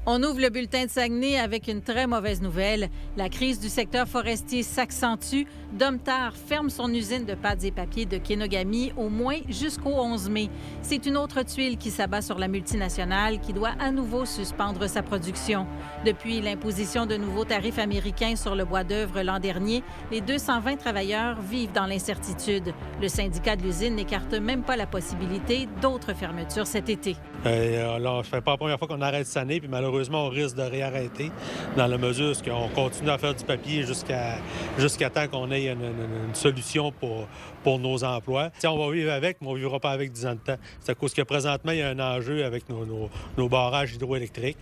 On ouvre le bulletin de Saguenay avec une très mauvaise nouvelle. La crise du secteur forestier s'accentue. Domtar ferme son usine de pâtes et papiers de Kenogami au moins jusqu'au 11 mai. C'est une autre tuile qui s'abat sur la multinationale qui doit à nouveau suspendre sa production. Depuis l'imposition de nouveaux tarifs américains sur le bois d'œuvre l'an dernier, les 220 travailleurs vivent dans l'incertitude. Le syndicat de l'usine n'écarte même pas la possibilité d'autres fermetures cet été. Alors, ce n'est pas la première fois qu'on arrête cette année, puis malheureusement, on risque de réarrêter dans la mesure où on continue à faire du papier jusqu'à temps qu'on ait une solution pour nos emplois. T'sais, on va vivre avec, mais on ne vivra pas avec 10 ans de temps. C'est à cause que présentement, il y a un enjeu avec nos barrages hydroélectriques.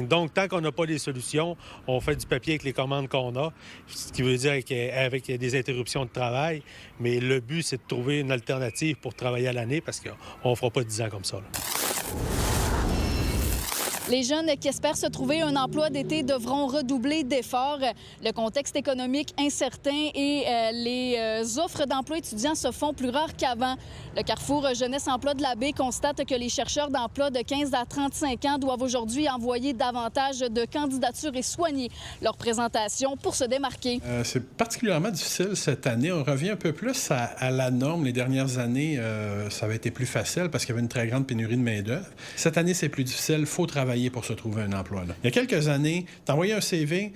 Donc, tant qu'on n'a pas les solutions, on fait du papier avec les commandes qu'on a, ce qui veut dire avec des interruptions de travail. Mais le but, c'est de trouver une alternative pour travailler à l'année parce qu'on ne fera pas 10 ans comme ça, là. Les jeunes qui espèrent se trouver un emploi d'été devront redoubler d'efforts. Le contexte économique incertain et les offres d'emploi étudiants se font plus rares qu'avant. Le Carrefour Jeunesse Emploi de la Baie constate que les chercheurs d'emploi de 15 à 35 ans doivent aujourd'hui envoyer davantage de candidatures et soigner leur présentation pour se démarquer. C'est particulièrement difficile cette année. On revient un peu plus à la norme. Les dernières années, ça avait été plus facile parce qu'il y avait une très grande pénurie de main-d'œuvre. Cette année, c'est plus difficile. Il faut travailler pour se trouver un emploi. Là. Il y a quelques années, tu envoyais un CV,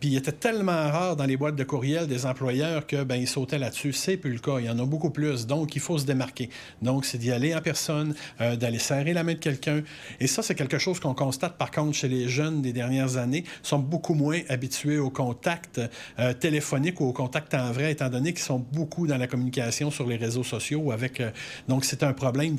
puis il était tellement rare dans les boîtes de courriel des employeurs que ils sautaient là-dessus. C'est plus le cas. Il y en a beaucoup plus. Donc, il faut se démarquer. Donc, c'est d'y aller en personne, d'aller serrer la main de quelqu'un. Et ça, c'est quelque chose qu'on constate, par contre, chez les jeunes des dernières années. Ils sont beaucoup moins habitués au contact téléphonique ou au contact en vrai, étant donné qu'ils sont beaucoup dans la communication sur les réseaux sociaux. Donc, c'est un problème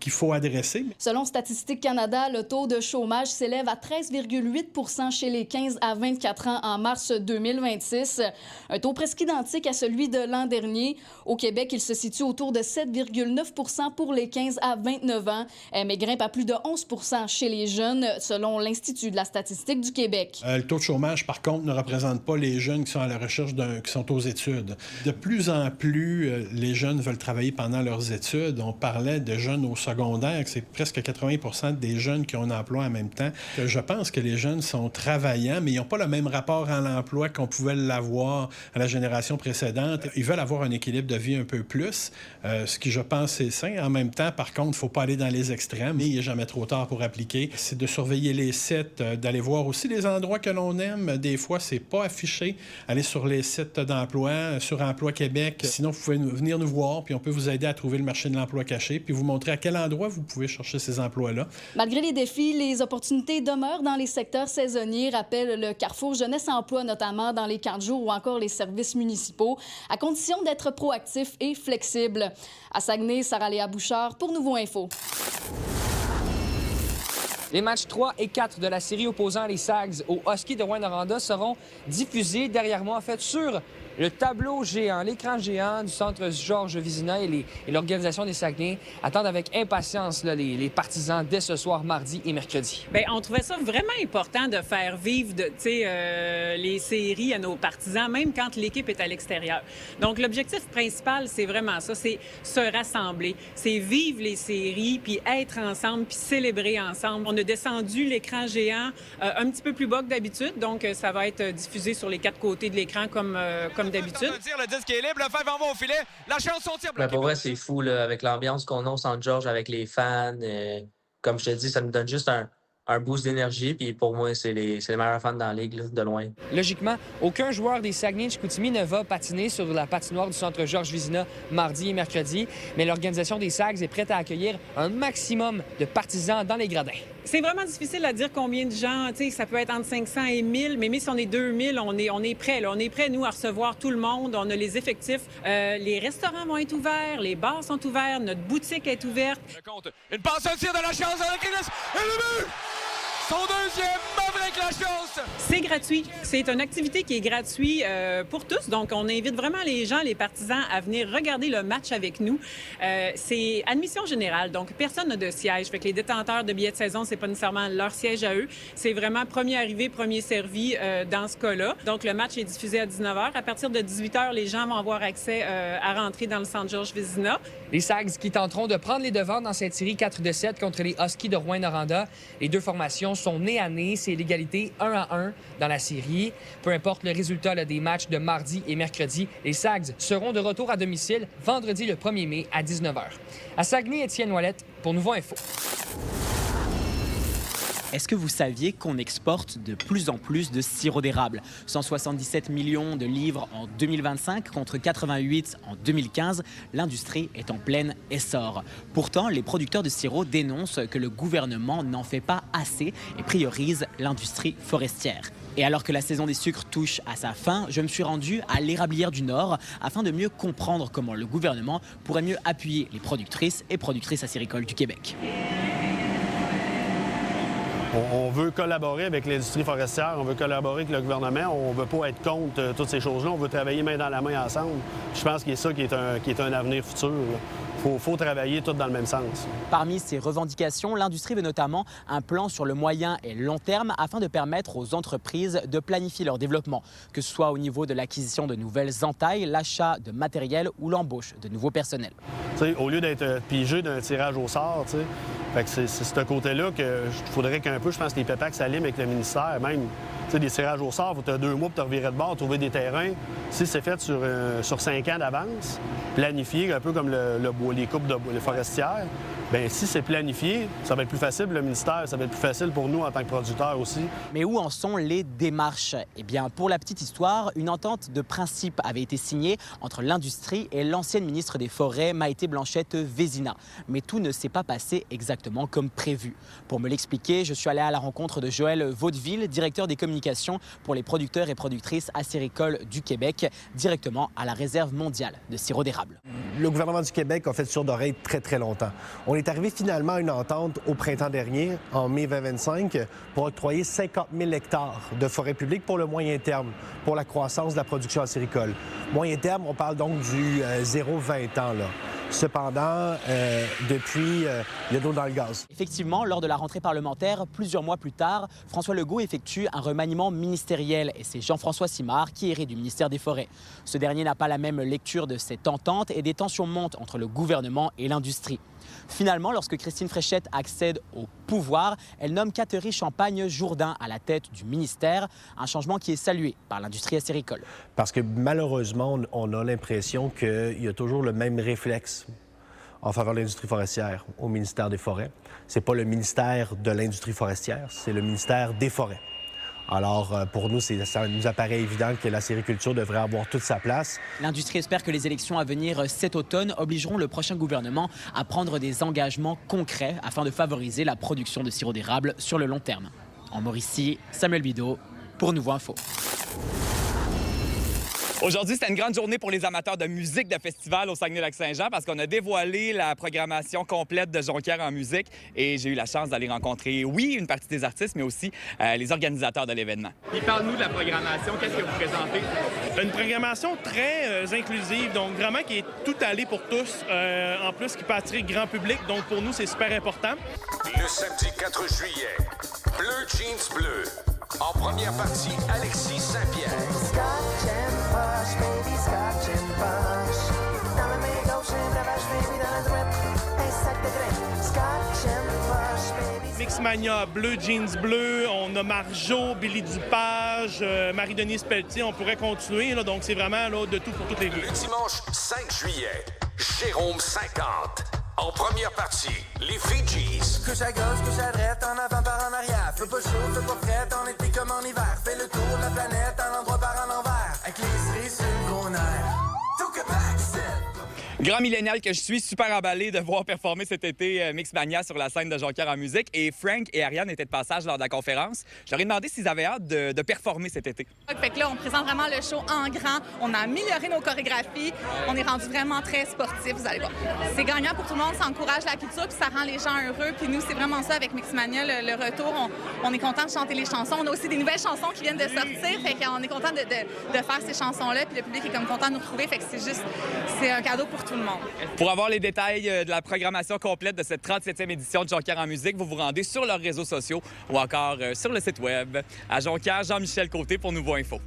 qu'il faut adresser. Selon Statistique Canada, le taux de chômage s'élève à 13,8 % chez les 15 à 24 ans en mars 2026, un taux presque identique à celui de l'an dernier. Au Québec, il se situe autour de 7,9 % pour les 15 à 29 ans, mais grimpe à plus de 11 % chez les jeunes, selon l'Institut de la statistique du Québec. Le taux de chômage, par contre, ne représente pas les jeunes qui sont à la recherche qui sont aux études. De plus en plus, les jeunes veulent travailler pendant leurs études. On parlait de jeunes au secondaire, que c'est presque 80 % des jeunes qui ont un emploi en même temps. Je pense que les jeunes sont travaillants, mais ils n'ont pas le même rapport à l'emploi qu'on pouvait l'avoir à la génération précédente. Ils veulent avoir un équilibre de vie un peu plus, ce qui, je pense, est sain. En même temps, par contre, il ne faut pas aller dans les extrêmes. Mais il n'est jamais trop tard pour appliquer. C'est de surveiller les sites, d'aller voir aussi les endroits que l'on aime. Des fois, c'est pas affiché. Allez sur les sites d'emploi, sur Emploi Québec. Sinon, vous pouvez venir nous voir, puis on peut vous aider à trouver le marché de l'emploi caché, puis vous montrer à quel endroit vous pouvez chercher ces emplois-là. Malgré les défis, les opportunités demeurent dans les secteurs saisonniers, rappelle le Carrefour Jeunesse Emploi, notamment dans les camps de jour ou encore les services municipaux, à condition d'être proactif et flexible. À Saguenay, Sarah-Léa Bouchard pour Nouveau Info. Les matchs 3 et 4 de la série opposant les Sags aux Huskies de Rouyn-Noranda seront diffusés derrière moi, en fait, sur le tableau géant, l'écran géant du centre Georges Vizina et l'organisation des Saguenay attendent avec impatience là, les partisans dès ce soir, mardi et mercredi. Bien, on trouvait ça vraiment important de faire vivre les séries à nos partisans, même quand l'équipe est à l'extérieur. Donc, l'objectif principal, c'est vraiment ça, c'est se rassembler, c'est vivre les séries, puis être ensemble, puis célébrer ensemble. On a descendu l'écran géant un petit peu plus bas que d'habitude, donc ça va être diffusé sur les 4 côtés de l'écran comme d'habitude. Le disque est libre, le Fèvre en va au filet. La chance, son tir. Pour vrai, c'est fou, là, avec l'ambiance qu'on a au Centre Georges, avec les fans. Comme je te dis, ça nous donne juste un boost d'énergie. Puis pour moi, c'est les meilleurs fans dans la ligue, là, de loin. Logiquement, aucun joueur des Saguenay de Chicoutimi ne va patiner sur la patinoire du centre Georges Vizina mardi et mercredi. Mais l'organisation des Sags est prête à accueillir un maximum de partisans dans les gradins. C'est vraiment difficile à dire combien de gens, ça peut être entre 500 et 1000, mais si on est 2000, on est prêts. On est prêts, nous, à recevoir tout le monde. On a les effectifs. Les restaurants vont être ouverts, les bars sont ouverts, notre boutique est ouverte. Une passe, un tir de la chance avec Chris et le but! Son deuxième, Maverick la chance! C'est gratuit. C'est une activité qui est gratuite pour tous. Donc, on invite vraiment les gens, les partisans, à venir regarder le match avec nous. C'est admission générale. Donc, personne n'a de siège. Fait que les détenteurs de billets de saison, c'est pas nécessairement leur siège à eux. C'est vraiment premier arrivé, premier servi dans ce cas-là. Donc, le match est diffusé à 19h. À partir de 18h, les gens vont avoir accès à rentrer dans le centre Georges Vizina. Les Sags qui tenteront de prendre les devants dans cette série 4 de 7 contre les Huskies de Rouyn-Noranda. Les deux formations sont nez à nez. C'est l'égalité 1-1 dans la série. Peu importe le résultat là, des matchs de mardi et mercredi, les Sags seront de retour à domicile vendredi le 1er mai à 19h. À Saguenay, Étienne Ouellette pour Nouveau Info. Est-ce que vous saviez qu'on exporte de plus en plus de sirop d'érable? 177 millions de livres en 2025 contre 88 en 2015. L'industrie est en plein essor. Pourtant, les producteurs de sirop dénoncent que le gouvernement n'en fait pas assez et priorise l'industrie forestière. Et alors que la saison des sucres touche à sa fin, je me suis rendu à l'Érablière du Nord afin de mieux comprendre comment le gouvernement pourrait mieux appuyer les productrices et productrices acéricoles du Québec. On veut collaborer avec l'industrie forestière, on veut collaborer avec le gouvernement, on ne veut pas être contre toutes ces choses-là, on veut travailler main dans la main ensemble. Je pense que c'est ça qui est un avenir futur. Il faut travailler tous dans le même sens. Parmi ces revendications, l'industrie veut notamment un plan sur le moyen et long terme afin de permettre aux entreprises de planifier leur développement, que ce soit au niveau de l'acquisition de nouvelles entailles, l'achat de matériel ou l'embauche de nouveaux personnels. T'sais, au lieu d'être pigé d'un tirage au sort, c'est ce côté-là qu'il faudrait qu'un peu, je pense, que les PEPAC s'aliment avec le ministère, même. Des tirages au sort, tu as 2 mois pour te revirer de bord, trouver des terrains. Si c'est fait sur 5 ans d'avance, planifié, un peu comme les coupes les forestières, bien, si c'est planifié, ça va être plus facile pour le ministère, ça va être plus facile pour nous en tant que producteurs aussi. Mais où en sont les démarches? Eh bien, pour la petite histoire, une entente de principe avait été signée entre l'industrie et l'ancienne ministre des Forêts, Maïté Blanchette-Vézina. Mais tout ne s'est pas passé exactement comme prévu. Pour me l'expliquer, je suis allé à la rencontre de Joël Vaudeville, directeur des communications pour les producteurs et productrices acéricoles du Québec, directement à la réserve mondiale de sirop d'érable. Le gouvernement du Québec a fait sourde d'oreille très, très longtemps. On est arrivé finalement à une entente au printemps dernier, en mai 2025, pour octroyer 50 000 hectares de forêt publique pour le moyen terme, pour la croissance de la production acéricole. Moyen terme, on parle donc du 0-20 ans, là. Cependant, depuis, il y a de l'eau dans le gaz. Effectivement, lors de la rentrée parlementaire, plusieurs mois plus tard, François Legault effectue un remaniement ministériel et c'est Jean-François Simard qui hérite du ministère des Forêts. Ce dernier n'a pas la même lecture de cette entente et des tensions montent entre le gouvernement et l'industrie. Finalement, lorsque Christine Fréchette accède au pouvoir, elle nomme Catherine Champagne-Jourdain à la tête du ministère, un changement qui est salué par l'industrie acéricole. Parce que malheureusement, on a l'impression qu'il y a toujours le même réflexe en faveur de l'industrie forestière au ministère des Forêts. C'est pas le ministère de l'industrie forestière, c'est le ministère des Forêts. Alors, pour nous, ça nous apparaît évident que la sériculture devrait avoir toute sa place. L'industrie espère que les élections à venir cet automne obligeront le prochain gouvernement à prendre des engagements concrets afin de favoriser la production de sirop d'érable sur le long terme. En Mauricie, Samuel Bideau pour Nouveau Info. Aujourd'hui, c'était une grande journée pour les amateurs de musique de festival au Saguenay-Lac-Saint-Jean parce qu'on a dévoilé la programmation complète de Jonquière en musique et j'ai eu la chance d'aller rencontrer, oui, une partie des artistes, mais aussi les organisateurs de l'événement. Puis parle-nous de la programmation. Qu'est-ce que vous présentez? Une programmation très inclusive, donc vraiment qui est tout allé pour tous. En plus, qui peut attirer le grand public, donc pour nous, c'est super important. Le samedi 4 juillet, Bleu Jeans Bleu. En première partie, Alexis Saint-Pierre. Scotch and Posh, baby, Scotch and Posh. Dans le mégot, j'ai de la vache, baby, dans le drip. Un sac de graines. Scotch and Posh, baby. Mixmania, Bleu Jeans Bleu, on a Marjo, Billy Dupage, Marie-Denise Pelletier, on pourrait continuer, là, donc c'est vraiment là, de tout pour toutes les goûts. Le dimanche 5 juillet, Jérôme 50. En première partie, les Fidjis. Couche à gauche, couche à droite, en avant par en arrière. Fais pas chaud, fais pas frais, en été comme en hiver. Fais le tour de la planète, en endroit par en envers. Avec les cerises sur le gros nerf. Tout que Grand millénial que je suis, super emballé de voir performer cet été Mixmania sur la scène de Jonquière en musique. Et Frank et Ariane étaient de passage lors de la conférence. Je leur ai demandé s'ils avaient hâte de performer cet été. Fait que là, on présente vraiment le show en grand. On a amélioré nos chorégraphies. On est rendu vraiment très sportif, vous allez voir. C'est gagnant pour tout le monde, ça encourage la culture, puis ça rend les gens heureux. Puis nous, c'est vraiment ça avec Mixmania, le retour. On est content de chanter les chansons. On a aussi des nouvelles chansons qui viennent de sortir. Fait qu'on est content de faire ces chansons-là. Puis le public est comme content de nous retrouver. Fait que c'est un cadeau pour tout le monde. Pour avoir les détails de la programmation complète de cette 37e édition de Jonquière en musique, vous vous rendez sur leurs réseaux sociaux ou encore sur le site web. À Jonquière, Jean-Michel Côté pour Nouveau Info.